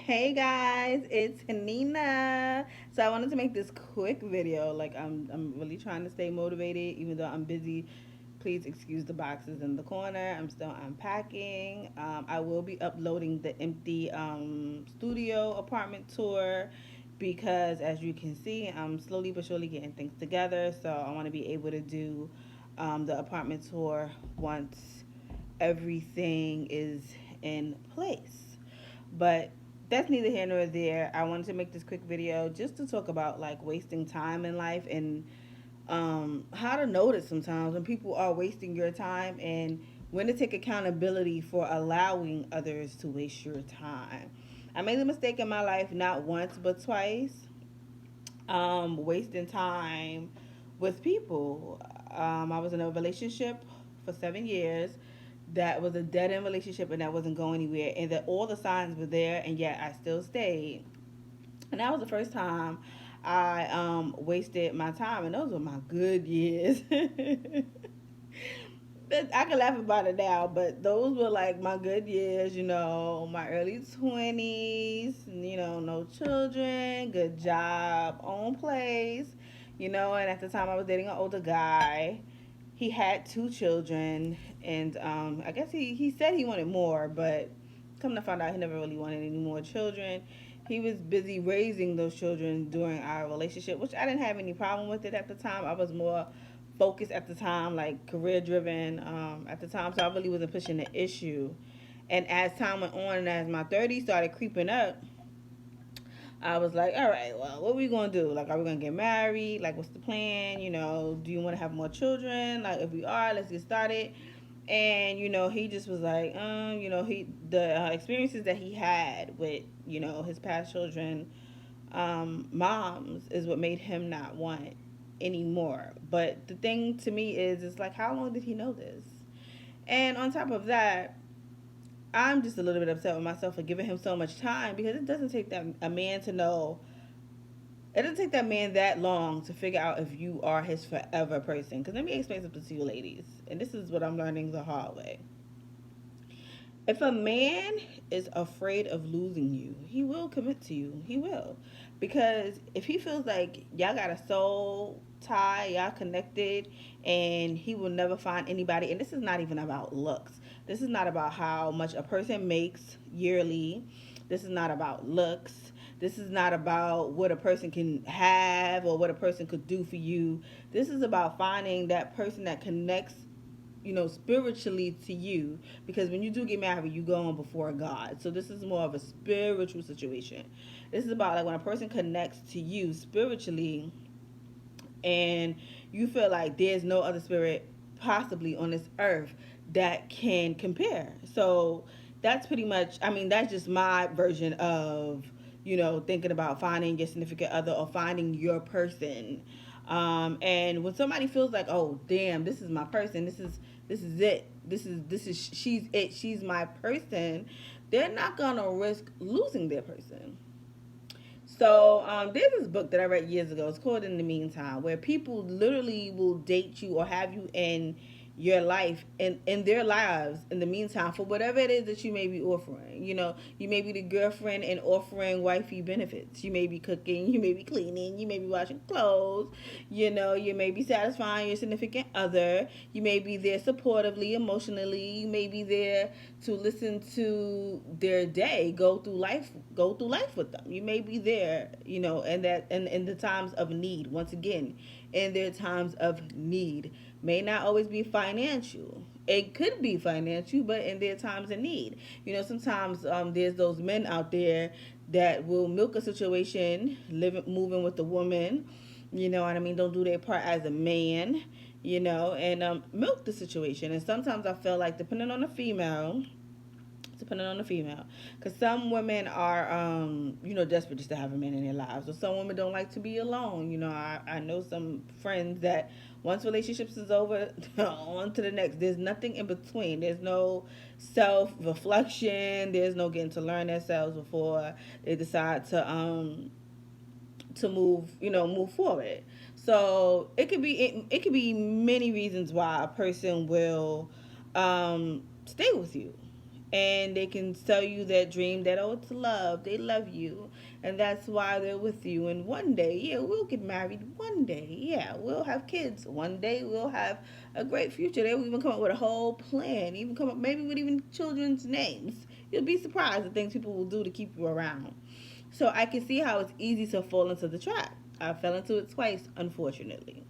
Hey guys, it's Nina. So I wanted to make this quick video. Like I'm really trying to stay motivated even though I'm busy. Please excuse the boxes in the corner. I'm still unpacking. I will be uploading the empty studio apartment tour because as you can see, I'm slowly but surely getting things together. So I want to be able to do the apartment tour once everything is in place. But that's neither here nor there. I wanted to make this quick video just to talk about like wasting time in life and how to notice sometimes when people are wasting your time and when to take accountability for allowing others to waste your time. I made the mistake in my life not once but twice, wasting time with people. I was in a relationship for 7 years that was a dead end relationship and that wasn't going anywhere, and that all the signs were there, and yet I still stayed. And that was the first time I wasted my time, and those were my good years. I can laugh about it now, but those were like my good years, my early 20s, no children, good job, own place, and at the time I was dating an older guy. He had two children, and I guess he said he wanted more, but come to find out, he never really wanted any more children. He was busy raising those children during our relationship, which I didn't have any problem with it at the time. I was more focused at the time, like career driven at the time, so I really wasn't pushing the issue. And as time went on and as my 30s started creeping up, I was like, all right, well, what are we going to do? Like, are we going to get married? Like, what's the plan? Do you want to have more children? Like, if we are, let's get started. And, he just was like, the experiences that he had with, his past children, moms is what made him not want anymore. But the thing to me is, it's like, how long did he know this? And on top of that, I'm just a little bit upset with myself for giving him so much time because it doesn't take that a man to know. It doesn't take that man that long to figure out if you are his forever person. Because let me explain something to you, ladies, and this is what I'm learning the hard way. If a man is afraid of losing you, he will commit to you. He will. Because if he feels like y'all got a soul tie, y'all connected, and he will never find anybody, and this is not even about looks. This is not about how much a person makes yearly. This is not about looks. This is not about what a person can have or what a person could do for you. This is about finding that person that connects spiritually to you, because when you do get married, you go on before God. So this is more of a spiritual situation. This is about like when a person connects to you spiritually and you feel like there's no other spirit possibly on this earth that can compare. So that's pretty much, I mean, that's just my version of, thinking about finding your significant other or finding your person. And when somebody feels like, oh damn, this is my person, this is it, this is she's it, she's my person, they're not gonna risk losing their person. So there's this book that I read years ago. It's called In the Meantime, where people literally will date you or have you in your life and in their lives in the meantime for whatever it is that you may be offering. You may be the girlfriend and offering wifey benefits. You may be cooking, you may be cleaning, you may be washing clothes. You may be satisfying your significant other. You may be there supportively, emotionally. You may be there to listen to their day, go through life with them. You may be there, and that and in the times of need. Once again, in their times of need, may not always be financial. It could be financial, but in their times of need. Sometimes there's those men out there that will milk a situation, moving with the woman. You know what I mean? Don't do their part as a man. And milk the situation. And sometimes I feel like, depending on the female, because some women are desperate just to have a man in their lives, or some women don't like to be alone. I know some friends that once relationships is over, on to the next. There's nothing in between. There's no self reflection. There's no getting to learn themselves before they decide to move forward. So it could be many reasons why a person will stay with you. And they can sell you that dream that, oh, it's love, they love you, and that's why they're with you. And one day, yeah, we'll get married. One day, yeah, we'll have kids. One day, we'll have a great future. They'll even come up with a whole plan, even come up maybe with even children's names. You'll be surprised the things people will do to keep you around. So I can see how it's easy to fall into the trap. I fell into it twice, unfortunately.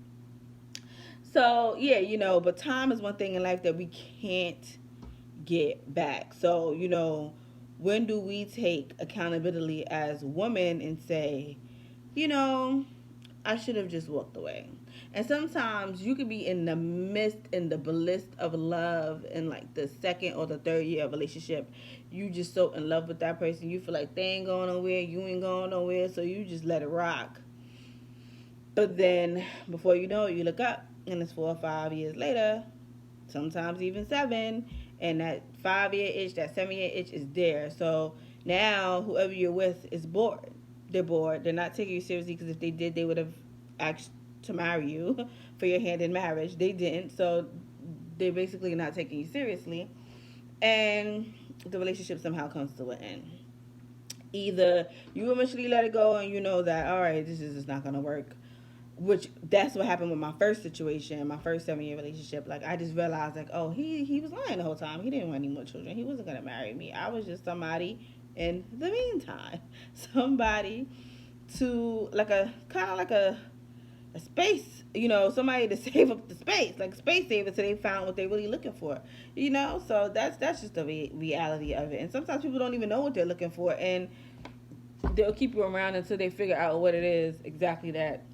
So yeah, but time is one thing in life that we can't get back. So, when do we take accountability as women and say, you know, I should have just walked away? And sometimes you could be in the midst, in the bliss of love, in like the second or the third year of relationship. You just so in love with that person. You feel like they ain't going nowhere, you ain't going nowhere, so you just let it rock. But then, before you know it, you look up, and it's 4 or 5 years later, sometimes even 7, and that 5 year itch, that 7 year itch is there. So now whoever you're with is bored. They're bored. They're not taking you seriously, because if they did, they would have asked to marry you for your hand in marriage. They didn't, so they're basically not taking you seriously, and the relationship somehow comes to an end. Either you eventually let it go and you know that, all right, this is just not gonna work, which that's what happened with my first situation, my first 7 year relationship. Like, I just realized, like, oh, he was lying the whole time. He didn't want any more children. He wasn't gonna marry me. I was just somebody in the meantime, somebody to, like, a kind of like a space, somebody to save up the space, like space saver, so they found what they're really looking for, So that's just the reality of it. And sometimes people don't even know what they're looking for, and they'll keep you around until they figure out what it is exactly that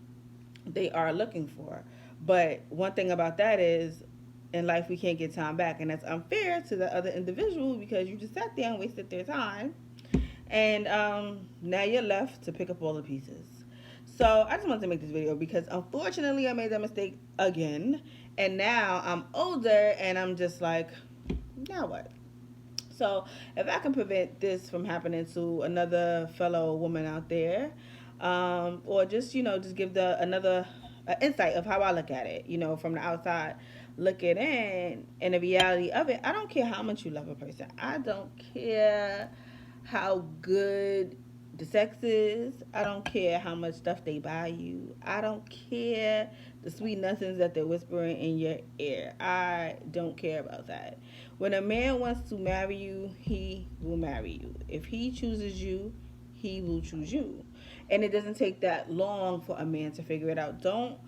they are looking for. But one thing about that is, in life we can't get time back, and that's unfair to the other individual, because you just sat there and wasted their time, and now you're left to pick up all the pieces. So I just wanted to make this video because unfortunately I made that mistake again, and now I'm older and I'm just like, now what? So if I can prevent this from happening to another fellow woman out there, or just just give the another insight of how I look at it, from the outside looking in, and the reality of it. I don't care how much you love a person. I don't care how good the sex is. I don't care how much stuff they buy you. I don't care the sweet nothings that they're whispering in your ear. I don't care about that. When a man wants to marry you, he will marry you. If he chooses you, he will choose you. And it doesn't take that long for a man to figure it out. Don't,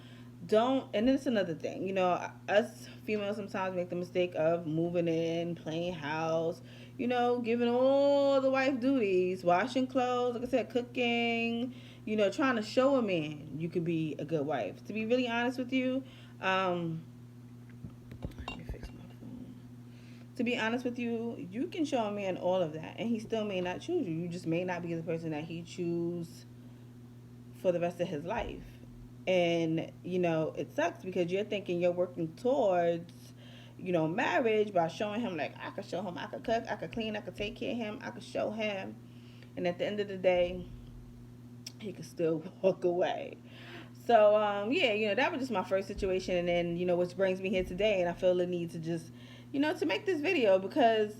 and it's another thing, us females sometimes make the mistake of moving in, playing house, giving all the wife duties, washing clothes, like I said, cooking, trying to show a man you could be a good wife. To be really honest with you, let me fix my phone. To be honest with you, you can show a man all of that, and he still may not choose you. You just may not be the person that he chooses for the rest of his life. And, it sucks because you're thinking you're working towards, marriage by showing him, like, I could show him I could cook, I could clean, I could take care of him, I could show him. And at the end of the day, he could still walk away. So, yeah, that was just my first situation. And then, which brings me here today. And I feel the need to just, to make this video because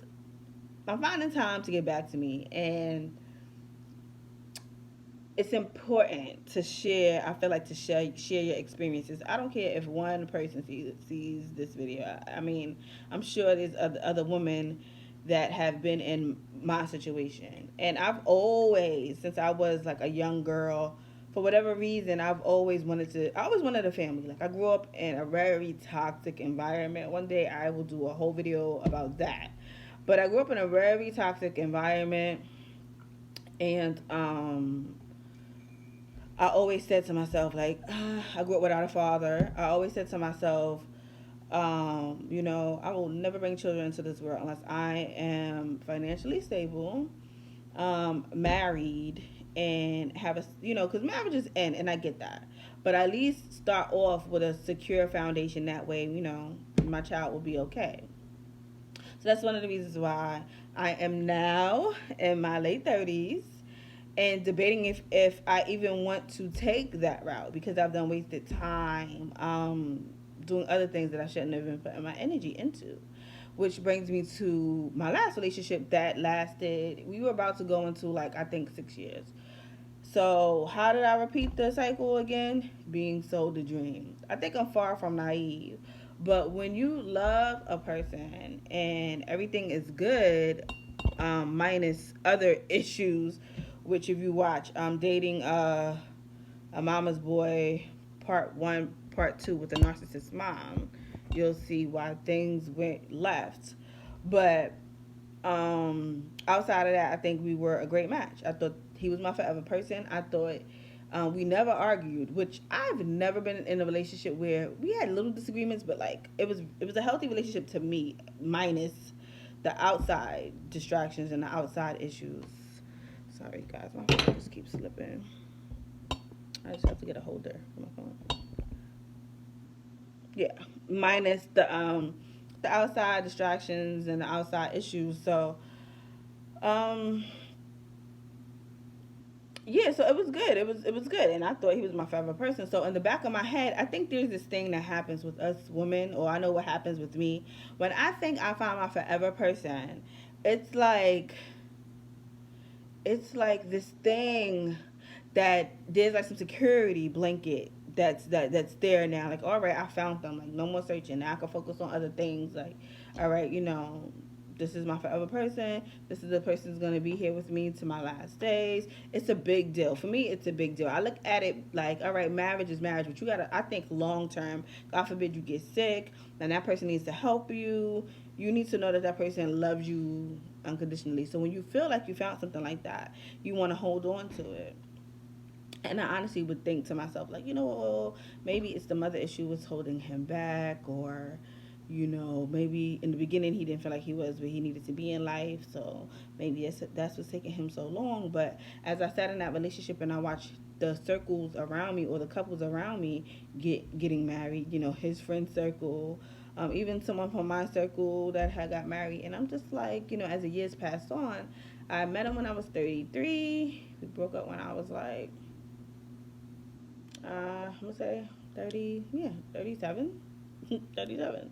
I'm finding time to get back to me. And it's important to share. I feel like to share your experiences. I don't care if one person sees this video. I mean, I'm sure there's other women that have been in my situation, and I've always, since I was like a young girl, for whatever reason, I always wanted a family. Like, I grew up in a very toxic environment. One day I will do a whole video about that. But I grew up in a very toxic environment, and I always said to myself, like, I grew up without a father. I always said to myself, I will never bring children into this world unless I am financially stable, married, and have a, because marriages end, and I get that. But at least start off with a secure foundation. That way, my child will be okay. So that's one of the reasons why I am now in my late 30s and debating if I even want to take that route, because I've done wasted time doing other things that I shouldn't have been putting my energy into. which brings me to my last relationship that lasted, we were about to go into like, I think 6 years. So how did I repeat the cycle again? Being sold a dream. I think I'm far from naive. But when you love a person and everything is good, minus other issues, which if you watch, dating a mama's boy, part one, part two with a narcissist mom, you'll see why things went left. But outside of that, I think we were a great match. I thought he was my forever person. I thought we never argued, which I've never been in a relationship where we had little disagreements, but like it was a healthy relationship to me, minus the outside distractions and the outside issues. Sorry guys, my phone just keeps slipping. I just have to get a holder for my phone. Yeah, minus the outside distractions and the outside issues. So um yeah, so it was good. It was good, and I thought he was my favorite person. So in the back of my head, I think there's this thing that happens with us women, or I know what happens with me when I think I found my forever person. It's like it's like this thing that there's like some security blanket that's there now. Like, all right, I found them. Like, no more searching. Now I can focus on other things. Like, all right, this is my forever person. This is the person who's gonna be here with me to my last days. It's a big deal for me. It's a big deal. I look at it like, all right, marriage is marriage, but you gotta. I think long term. God forbid you get sick, and that person needs to help you. You need to know that that person loves you unconditionally. So when you feel like you found something like that, you want to hold on to it. And I honestly would think to myself, like, maybe it's the mother issue was holding him back, or, maybe in the beginning he didn't feel like he was where he needed to be in life. So maybe that's what's taking him so long. But as I sat in that relationship and I watched the circles around me or the couples around me getting married, his friend circle, even someone from my circle that had got married. And I'm just like, as the years passed on, I met him when I was 33. We broke up when I was like I'm gonna say 30, yeah, 37. 37.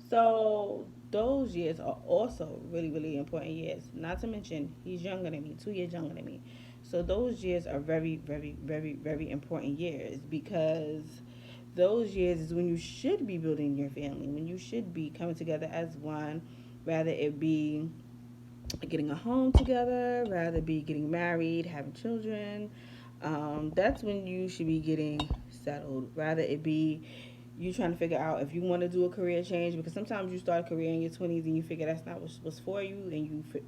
So those years are also really, really important years. Not to mention, he's younger than me, 2 years younger than me. So those years are very, very, very, very important years, because those years is when you should be building your family, when you should be coming together as one, rather it be getting a home together, rather be getting married, having children. That's when you should be getting settled. Rather it be you trying to figure out if you want to do a career change, because sometimes you start a career in your 20s and you figure that's not what's for you,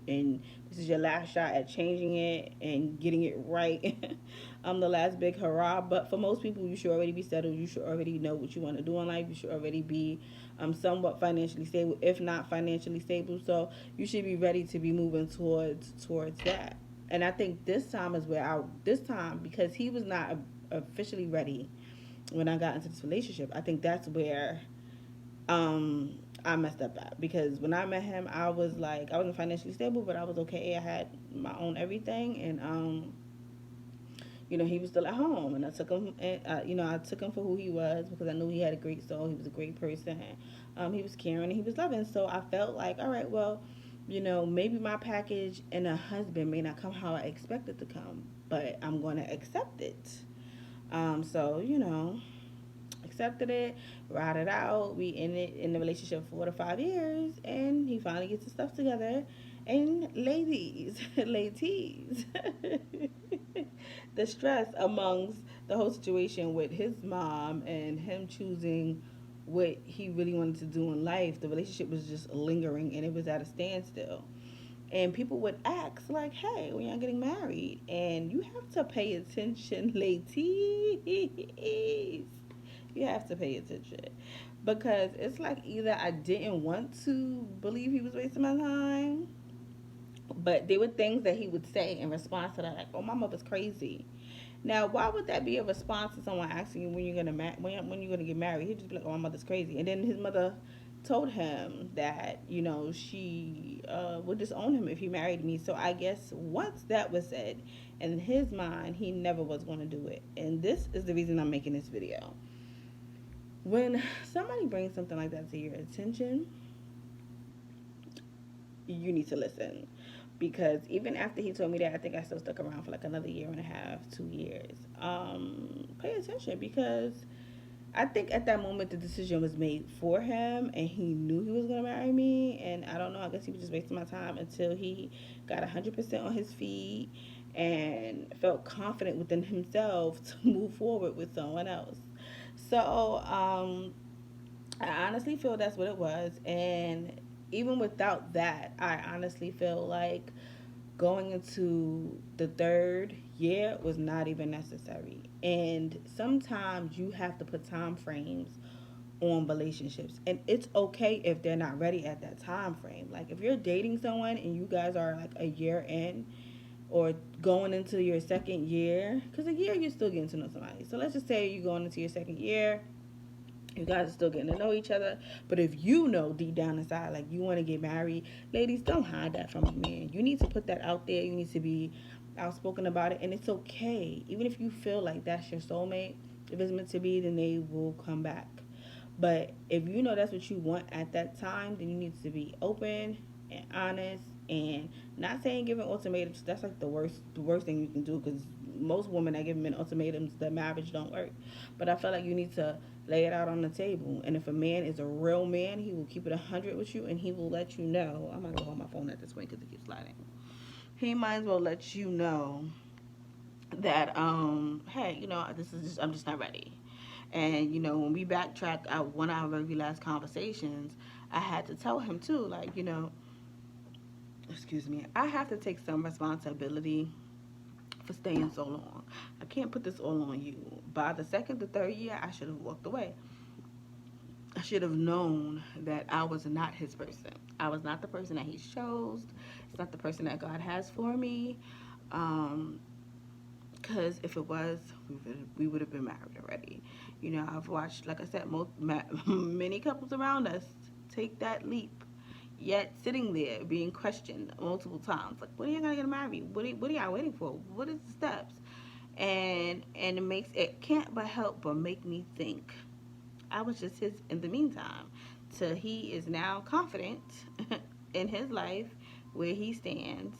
and this is your last shot at changing it and getting it right. The last big hurrah. But for most people, you should already be settled. You should already know what you want to do in life. You should already be somewhat financially stable, if not financially stable. So you should be ready to be moving towards that. And I think this time, because he was not officially ready when I got into this relationship, I think that's where I messed up at. Because when I met him, I wasn't financially stable, but I was okay. I had my own everything, and he was still at home, and I took him, and I took him for who he was, because I knew he had a great soul. He was a great person. He was caring and he was loving. So I felt like, all right, well, maybe my package and a husband may not come how I expect it to come, but I'm going to accept it. So accepted it, ride it out. We in the relationship 4 to 5 years, and he finally gets his stuff together. And ladies, ladies, the stress amongst the whole situation with his mom and him choosing what he really wanted to do in life, the relationship was just lingering and it was at a standstill. And people would ask, like, hey, when y'all getting married? And you have to pay attention, ladies. You have to pay attention. Because it's like either I didn't want to believe he was wasting my time, but there were things that he would say in response to that, like, "Oh, my mother's crazy." Now, why would that be a response to someone asking you when you're gonna when you're gonna get married? He'd just be like, "Oh, my mother's crazy," and then his mother told him that she would disown him if he married me. So I guess once that was said, in his mind, he never was going to do it. And this is the reason I'm making this video. When somebody brings something like that to your attention, you need to listen. Because even after he told me that, I think I still stuck around for like another year and a half, 2 years. Pay attention, because I think at that moment the decision was made for him, and he knew he was gonna marry me. And I don't know. I guess he was just wasting my time until he got 100% on his feet and felt confident within himself to move forward with someone else. So I honestly feel that's what it was. And even without that, I honestly feel like going into the third year was not even necessary. And sometimes you have to put time frames on relationships, and it's okay if they're not ready at that time frame. Like if you're dating someone and you guys are like a year in, or going into your second year, because a year you're still getting to know somebody. So let's just say you're going into your second year, you guys are still getting to know each other. But if you know deep down inside, like you want to get married, ladies, don't hide that from a man. You need to put that out there. You need to be outspoken about it. And it's okay. Even if you feel like that's your soulmate, if it's meant to be, then they will come back. But if you know that's what you want at that time, then you need to be open and honest, and not saying giving ultimatums. That's like the worst thing you can do, because most women that give men ultimatums, the marriage don't work. But I feel like you need to lay it out on the table. And if a man is a real man, he will keep it 100 with you, and he will let you know. I'm not gonna hold my phone at this point because it keeps sliding. He might as well let you know that hey, this is just, I'm just not ready. And when we backtrack out one of our very last conversations, I had to tell him too, like, excuse me, I have to take some responsibility for staying so long. I can't put this all on you. By the second, the third year, I should have walked away. I should have known that I was not his person. I was not the person that he chose. It's not the person that God has for me. Um, Because if it was, we would have been married already. I've watched, like I said, many couples around us take that leap, yet sitting there being questioned multiple times. Like, when are you gonna get married? What are y'all waiting for? What is the steps? And it can't but help but make me think. I was just his in the meantime. Till he is now confident in his life, where he stands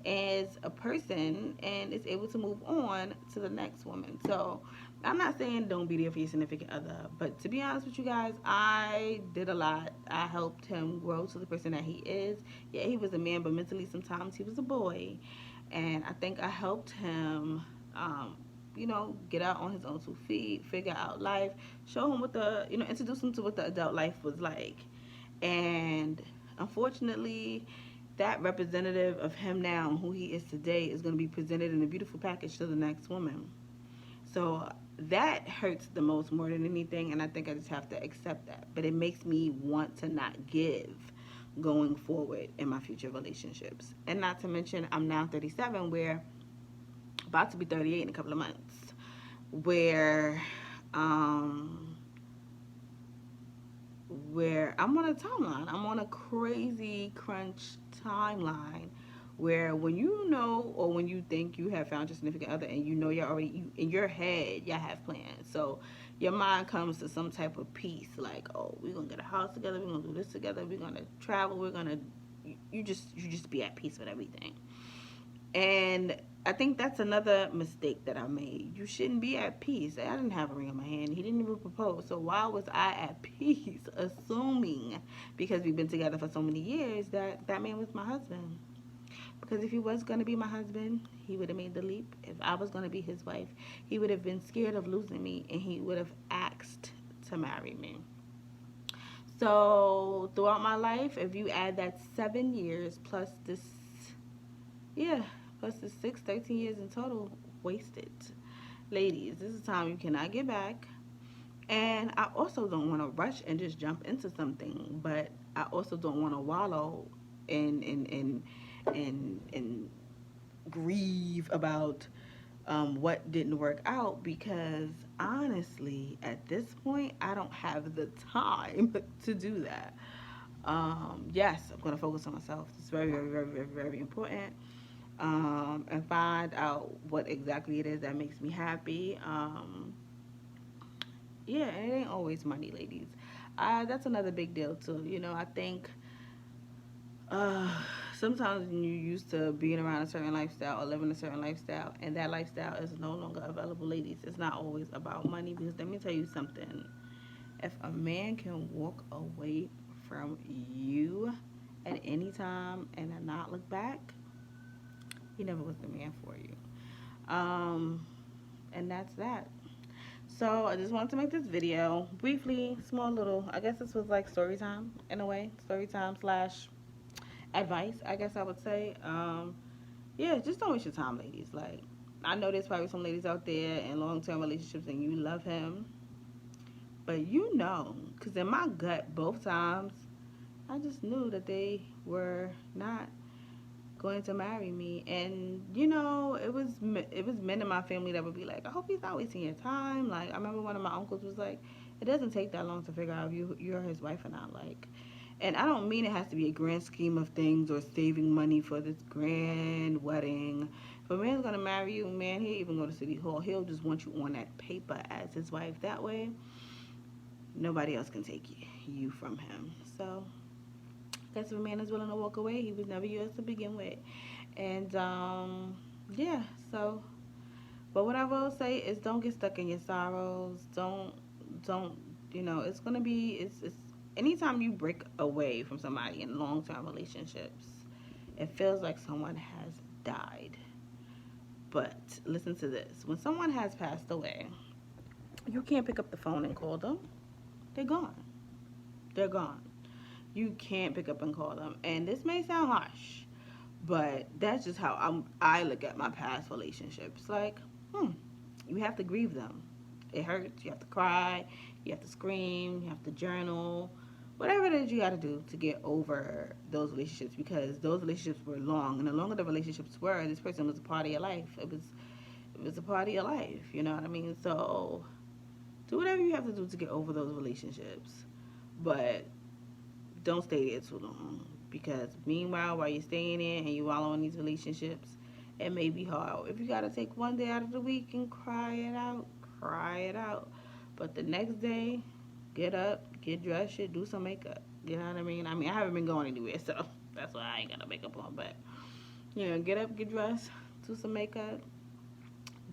as a person, and is able to move on to the next woman. So I'm not saying don't be there for your significant other, but to be honest with you guys, I did a lot. I helped him grow to the person that he is. Yeah, he was a man, but mentally sometimes he was a boy. And I think I helped him get out on his own 2 feet, figure out life, show him introduce him to what the adult life was like. And unfortunately, that representative of him now and who he is today is going to be presented in a beautiful package to the next woman. So that hurts the most, more than anything, and I think I just have to accept that. But it makes me want to not give going forward in my future relationships. And not to mention, I'm now 37, where about to be 38 in a couple of months, where um I'm on a timeline. I'm on a crazy crunch timeline, where when or when you think you have found your significant other, and you're already, in your head, y'all have plans. So your mind comes to some type of peace, like, oh, we're gonna get a house together, we're gonna do this together, we're gonna travel, we're gonna, you just be at peace with everything. And I think that's another mistake that I made. You shouldn't be at peace. I didn't have a ring on my hand. He didn't even propose. So why was I at peace, assuming, because we've been together for so many years, that that man was my husband? Because if he was going to be my husband, he would have made the leap. If I was going to be his wife, he would have been scared of losing me, and he would have asked to marry me. So throughout my life, if you add that 7 years plus this, yeah, plus the 13 years in total wasted. Ladies, this is time you cannot get back. And I also don't want to rush and just jump into something, but I also don't want to wallow and grieve about what didn't work out, because honestly, at this point, I don't have the time to do that. Yes, I'm going to focus on myself. It's very, very, very, very, very important. And find out what exactly it is that makes me happy. Yeah, and it ain't always money, ladies. That's another big deal too. I think uh, sometimes when you're used to being around a certain lifestyle or living a certain lifestyle, and that lifestyle is no longer available, ladies, it's not always about money. Because let me tell you something: if a man can walk away from you at any time and not look back, he never was the man for you. Um, and that's that. So I just wanted to make this video briefly, small little. I guess this was like story time in a way, story time slash advice. I guess I would say. Yeah, just don't waste your time, ladies. Like, I know there's probably some ladies out there in long term relationships and you love him, but you know, because in my gut, both times, I just knew that they were not going to marry me. And you know, it was men in my family that would be like, I hope he's not wasting your time. Like, I remember one of my uncles was like, it doesn't take that long to figure out if you're his wife or not. Like, and I don't mean it has to be a grand scheme of things or saving money for this grand wedding. If a man's gonna marry you, man, he'll even go to City Hall. He'll just want you on that paper as his wife. That way, nobody else can take you from him. So, I guess if a man is willing to walk away, he was never yours to begin with. And yeah, so but what I will say is don't get stuck in your sorrows. Don't it's gonna be it's anytime you break away from somebody in long term relationships, it feels like someone has died. But listen to this. When someone has passed away, you can't pick up the phone and call them. They're gone. They're gone. You can't pick up and call them. And this may sound harsh, but that's just how I look at my past relationships. Like, you have to grieve them. It hurts. You have to cry. You have to scream. You have to journal. Whatever it is you got to do to get over those relationships, because those relationships were long, and the longer the relationships were, this person was a part of your life. It was a part of your life. You know what I mean? So do whatever you have to do to get over those relationships, but don't stay there too long, because meanwhile, while you're staying in and you wallow in these relationships, it may be hard. If you gotta take one day out of the week and cry it out, cry it out. But the next day, get up, get dressed, shit, do some makeup. You know what I mean? I haven't been going anywhere, so that's why I ain't got no makeup on. But get up, get dressed, do some makeup,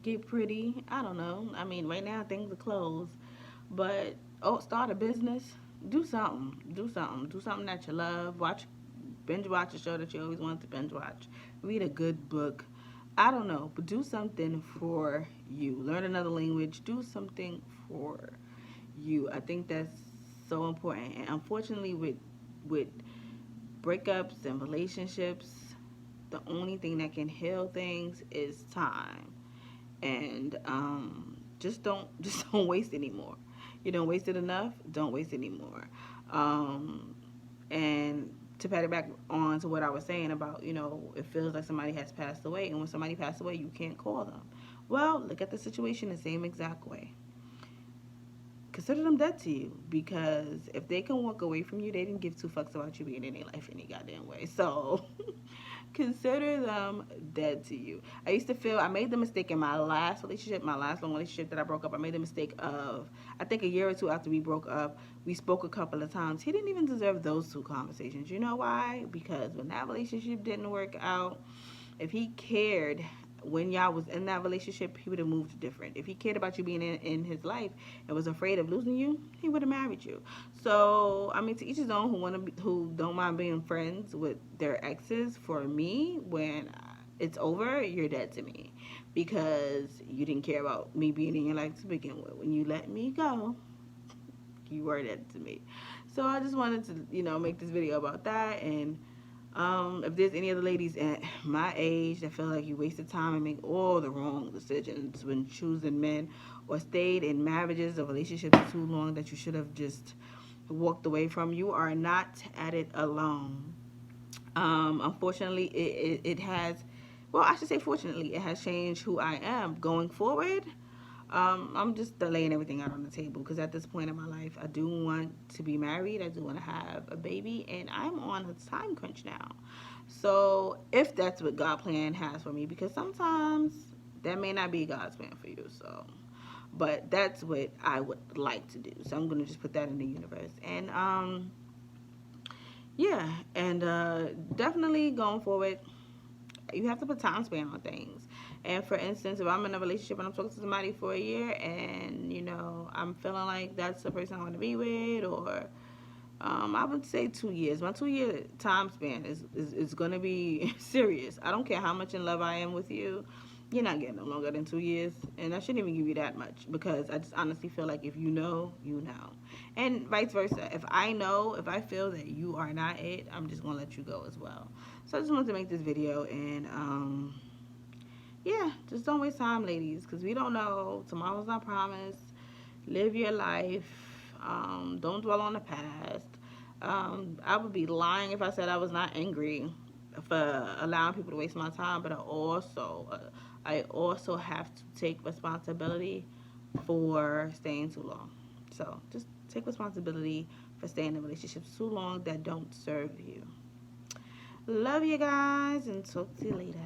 get pretty. I don't know. Right now things are closed, but start a business. Do something. Do something. Do something that you love. Binge watch a show that you always wanted to binge watch. Read a good book. I don't know, but do something for you. Learn another language. Do something for you. I think that's so important. And unfortunately, with breakups and relationships, the only thing that can heal things is time. And just don't waste anymore. You don't waste it enough. Don't waste anymore. Um, and to pat it back on to what I was saying about, it feels like somebody has passed away, and when somebody passed away, you can't call them. Well, look at the situation the same exact way. Consider them dead to you, because if they can walk away from you, they didn't give two fucks about you being in their life any goddamn way. So consider them dead to you. I used to feel I made the mistake in my last relationship, my last long relationship that I broke up. I made the mistake of, I think a year or two after we broke up, we spoke a couple of times. He didn't even deserve those two conversations. You know why? Because when that relationship didn't work out, if he cared when y'all was in that relationship, he would have moved different. If he cared about you being in his life and was afraid of losing you, he would have married you. So to each his own. Who don't mind being friends with their exes. For me, when it's over, you're dead to me, because you didn't care about me being in your life to begin with. When you let me go, you were dead to me. So I just wanted to make this video about that. And if there's any other ladies at my age that feel like you wasted time and make all the wrong decisions when choosing men, or stayed in marriages or relationships too long that you should have just walked away from, you are not at it alone. Unfortunately, it has, well, I should say fortunately, it has changed who I am going forward. I'm just laying everything out on the table, because at this point in my life, I do want to be married. I do want to have a baby, and I'm on a time crunch now. So if that's what God plan has for me, because sometimes that may not be God's plan for you. So, but that's what I would like to do. So I'm gonna just put that in the universe. And Yeah, and definitely going forward, you have to put time span on things. And for instance, if I'm in a relationship and I'm talking to somebody for a year and, I'm feeling like that's the person I want to be with, or I would say 2 years. My 2 year time span is going to be serious. I don't care how much in love I am with you. You're not getting no longer than 2 years. And I shouldn't even give you that much because I just honestly feel like if you know, you know. And vice versa. If I know, if I feel that you are not it, I'm just going to let you go as well. So I just wanted to make this video and, yeah, just don't waste time, ladies, because we don't know. Tomorrow's not promised. Live your life. Don't dwell on the past. I would be lying if I said I was not angry for allowing people to waste my time, but I also have to take responsibility for staying too long. So just take responsibility for staying in relationships too long that don't serve you. Love you guys and talk to you later.